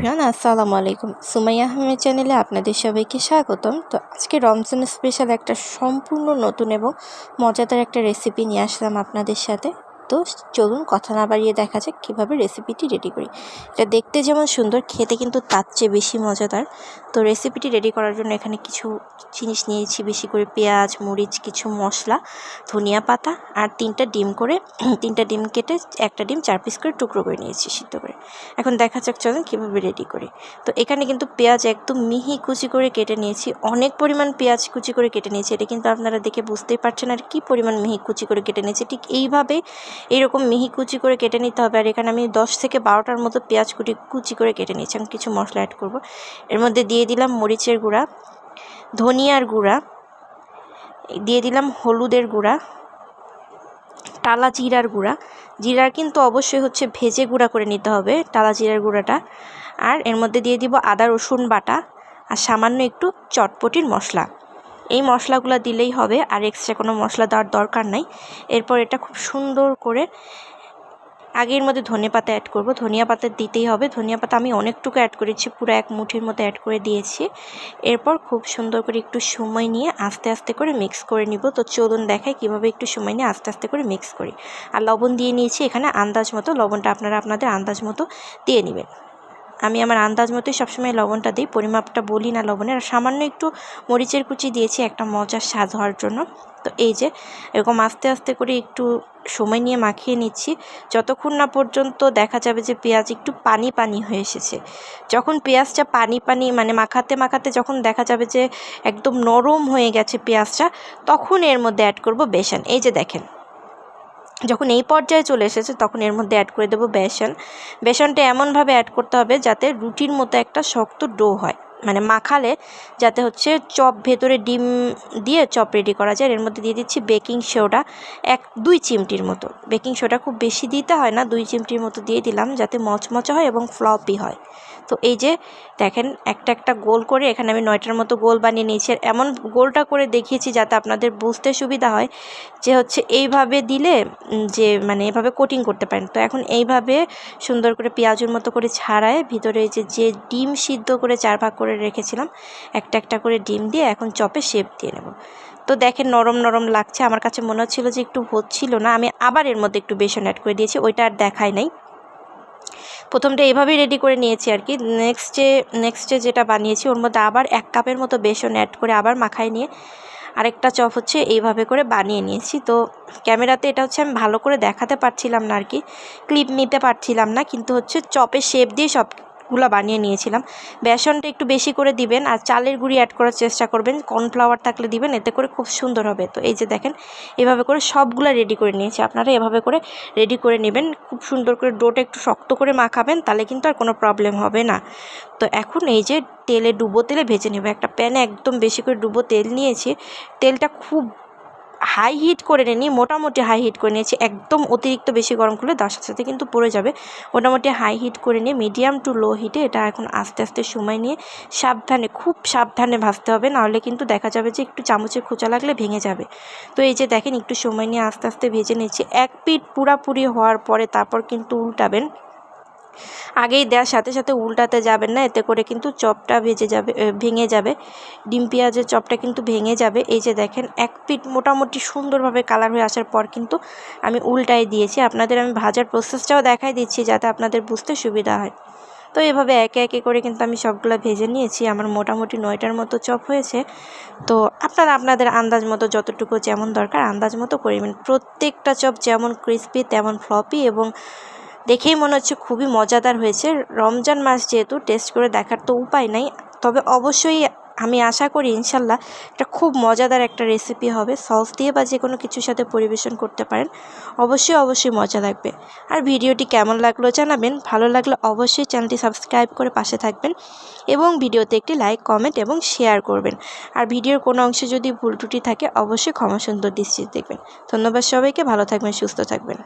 Everyone আসসালামু আলাইকুম। সুমাইয়া আহমেদ চ্যানেলে আপনাদের সবাইকে স্বাগতম। তো আজকে রমজান স্পেশাল একটা সম্পূর্ণ নতুন এবং মজাদার একটা রেসিপি নিয়ে আসলাম আপনাদের সাথে। তো চলুন কথা না বাড়িয়ে দেখা যাক কীভাবে রেসিপিটি রেডি করি। এটা দেখতে যেমন সুন্দর, খেতে কিন্তু তার চেয়ে বেশি মজাদার। তো রেসিপিটি রেডি করার জন্য এখানে কিছু জিনিস নিয়েছি, বেশি করে পেঁয়াজ, মরিচ, কিছু মশলা, ধনিয়া পাতা আর 3টা ডিম করে 3টা ডিম কেটে একটা ডিম 4 পিস করে টুকরো করে নিয়েছি সিদ্ধ করে। এখন দেখা যাক চলুন কীভাবে রেডি করি। তো এখানে কিন্তু পেঁয়াজ একদম মিহি কুচি করে কেটে নিয়েছি, অনেক পরিমাণ পেঁয়াজ কুচি করে কেটে নিয়েছি। এটা কিন্তু আপনারা দেখে বুঝতেই পারছেন আর কি পরিমাণ মিহি কুচি করে কেটে নিয়েছি। ঠিক এইভাবে এইরকম মিহি কুচি করে কেটে নিতে হবে। আর এখানে আমি 10 থেকে 12টার মতো পেঁয়াজ কুচি করে কেটে নিয়েছি। আমি কিছু মশলা অ্যাড করব। এর মধ্যে দিয়ে দিলাম মরিচের গুঁড়া, ধনিয়ার গুঁড়া, দিয়ে দিলাম হলুদের গুঁড়া, টালা জিরার গুঁড়া। জিরার কিন্তু অবশ্যই ভেজে গুঁড়া করে নিতে হবে টালা জিরার গুঁড়াটা। আর এর মধ্যে দিয়ে দিব আদা রসুন বাটা আর সামান্য একটু চটপটির মশলা। এই মশলাগুলো দিলেই হবে, আর এক্সট্রা কোনো মশলা দেওয়ার দরকার নাই। এরপর এটা খুব সুন্দর করে এর মধ্যে ধনিয়া পাতা অ্যাড করব। ধনিয়া পাতা দিতেই হবে। ধনিয়া পাতা আমি অনেকটুকু অ্যাড করেছি, পুরো 1 মুঠির মতো অ্যাড করে দিয়েছি। এরপর খুব সুন্দর করে একটু সময় নিয়ে আস্তে আস্তে করে মিক্স করে নিব। তো চলুন দেখাই কীভাবে একটু সময় নিয়ে আস্তে আস্তে করে মিক্স করি। আর লবণ দিয়ে নিয়েছি এখানে আন্দাজ মতো। লবণটা আপনারা আপনাদের আন্দাজ মতো দিয়ে নেবেন। আমি আমার আন্দাজ মতোই সবসময় লবণটা দিই, পরিমাপটা বলি না লবণের। আর সামান্য একটু মরিচের কুচি দিয়েছি একটা মজার স্বাদ হওয়ার জন্য। তো এই যে এরকম আস্তে আস্তে করে একটু সময় নিয়ে মাখিয়ে নিচ্ছি, যতক্ষণ না পর্যন্ত দেখা যাবে যে পেঁয়াজ একটু পানি পানি হয়ে এসেছে। যখন পেঁয়াজটা পানি পানি মানে মাখাতে মাখাতে যখন দেখা যাবে যে একদম নরম হয়ে গেছে পেঁয়াজটা, তখন এর মধ্যে অ্যাড করব বেসন। এই যে দেখেন, যখন এই পর্যায়ে চলে এসেছে তখন এর মধ্যে অ্যাড করে দেবো বেসন। বেসনটা এমনভাবে অ্যাড করতে হবে যাতে রুটির মতো একটা শক্ত ডো হয়, মানে মাখালে যাতে চপ ভেতরে ডিম দিয়ে চপ রেডি করা যায়। এর মধ্যে দিয়ে দিচ্ছি বেকিং সোডা 1-2 চিমটির মতো। বেকিং সোডা খুব বেশি দিতে হয় না, 2 চিমটির মতো দিয়ে দিলাম যাতে মচমচে হয় এবং ফ্লপি হয়। তো এই যে দেখেন একটা একটা গোল করে এখানে আমি 9টার মতো গোল বানিয়ে নিয়েছি। আর এমন গোলটা করে দেখিয়েছি যাতে আপনাদের বুঝতে সুবিধা হয় যে এইভাবে দিলে যে মানে এভাবে কোটিং করতে পারেন। তো এখন এইভাবে সুন্দর করে পেঁয়াজের মতো করে ছাড়ায় ভিতরে যে ডিম সিদ্ধ করে 4 ভাগ করে রেখেছিলাম, একটা একটা করে ডিম দিয়ে এখন চপে শেপ দিয়ে নেব। তো দেখেন নরম নরম লাগছে, আমার কাছে মনে হচ্ছিলো যে একটু হচ্ছিল না। আমি আবার এর মধ্যে একটু বেসন অ্যাড করে দিয়েছি, ওইটা আর দেখাই নাই। প্রথমটা এভাবেই রেডি করে নিয়েছি আর কি। নেক্সটে যেটা বানিয়েছি ওর মধ্যে আবার 1 কাপের মতো বেসন অ্যাড করে আবার মাখাই নিয়ে আরেকটা চপ এইভাবে করে বানিয়ে নিয়েছি। তো ক্যামেরাতে এটা আমি ভালো করে দেখাতে পারছিলাম না আর কি, ক্লিপ নিতে পারছিলাম না, কিন্তু চপের শেপ দিয়ে সবগুলো বানিয়ে নিয়েছিলাম। বেসনটা একটু বেশি করে দিবেন আর চালের গুঁড়ি অ্যাড করার চেষ্টা করবেন, কর্নফ্লাওয়ার থাকলে দিবেন, এতে করে খুব সুন্দর হবে। তো এই যে দেখেন এভাবে করে সবগুলো রেডি করে নিয়েছি। আপনারা এভাবে করে রেডি করে নেবেন, খুব সুন্দর করে ডোটা একটু শক্ত করে মাখাবেন, তাহলে কিন্তু আর কোনো প্রবলেম হবে না। তো এখন এই যে ডুবো তেলে ভেজে নেব। একটা প্যানে একদম বেশি করে ডুবো তেল নিয়েছি। তেলটা খুব হাই হিট করে নিই, মোটামুটি হাই হিট করে নিয়েছি। একদম অতিরিক্ত বেশি গরম করলে তার সাথে কিন্তু পড়ে যাবে। মোটামুটি হাই হিট করে নিয়ে মিডিয়াম টু লো হিটে এটা এখন আস্তে আস্তে সময় নিয়ে সাবধানে, খুব সাবধানে ভাজতে হবে, নাহলে কিন্তু দেখা যাবে যে একটু চামচের খোঁচা লাগলে ভেঙে যাবে। তো এই যে দেখেন একটু সময় নিয়ে আস্তে আস্তে ভেজে নিচ্ছি। এক পিঠ পুরাপুরি হওয়ার পরে তারপর কিন্তু উল্টাবেন। আগেই দেওয়ার সাথে সাথে উল্টাতে যাবেন না, এতে করে কিন্তু চপটা ভেঙে যাবে। ডিম পেঁয়াজের চপটা কিন্তু ভেঙে যাবে। এই যে দেখেন এক পিঠ মোটামুটি সুন্দরভাবে কালার হয়ে আসার পর কিন্তু আমি উল্টাই দিয়েছি। আপনাদের আমি ভাজার প্রসেসটাও দেখাই দিচ্ছি যাতে আপনাদের বুঝতে সুবিধা হয়। তো এভাবে একে একে করে কিন্তু আমি সবগুলো ভেজে নিয়েছি। আমার মোটামুটি 9টার মতো চপ হয়েছে। তো আপনারা আপনাদের আন্দাজ মতো যতটুকু যেমন দরকার আন্দাজ মতো করবেন। প্রত্যেকটা চপ যেমন ক্রিস্পি তেমন ফ্লপি এবং দেখেই মনে হচ্ছে খুবই মজাদার হয়েছে। রমজান মাস যেহেতু টেস্ট করে দেখার তো উপায় নাই, তবে অবশ্যই আমি আশা করি ইনশাল্লাহ এটা খুব মজাদার একটা রেসিপি হবে। সস দিয়ে বা যে কোনো কিছুর সাথে পরিবেশন করতে পারেন, অবশ্যই মজা লাগবে। আর ভিডিওটি কেমন লাগলো জানাবেন, ভালো লাগলে অবশ্যই চ্যানেলটি সাবস্ক্রাইব করে পাশে থাকবেন এবং ভিডিওতে একটি লাইক, কমেন্ট এবং শেয়ার করবেন। আর ভিডিওর কোনো অংশে যদি ভুল ত্রুটি থাকে অবশ্যই ক্ষমা সুন্দর দৃষ্টিতে দেখবেন। ধন্যবাদ সবাইকে, ভালো থাকবেন, সুস্থ থাকবেন।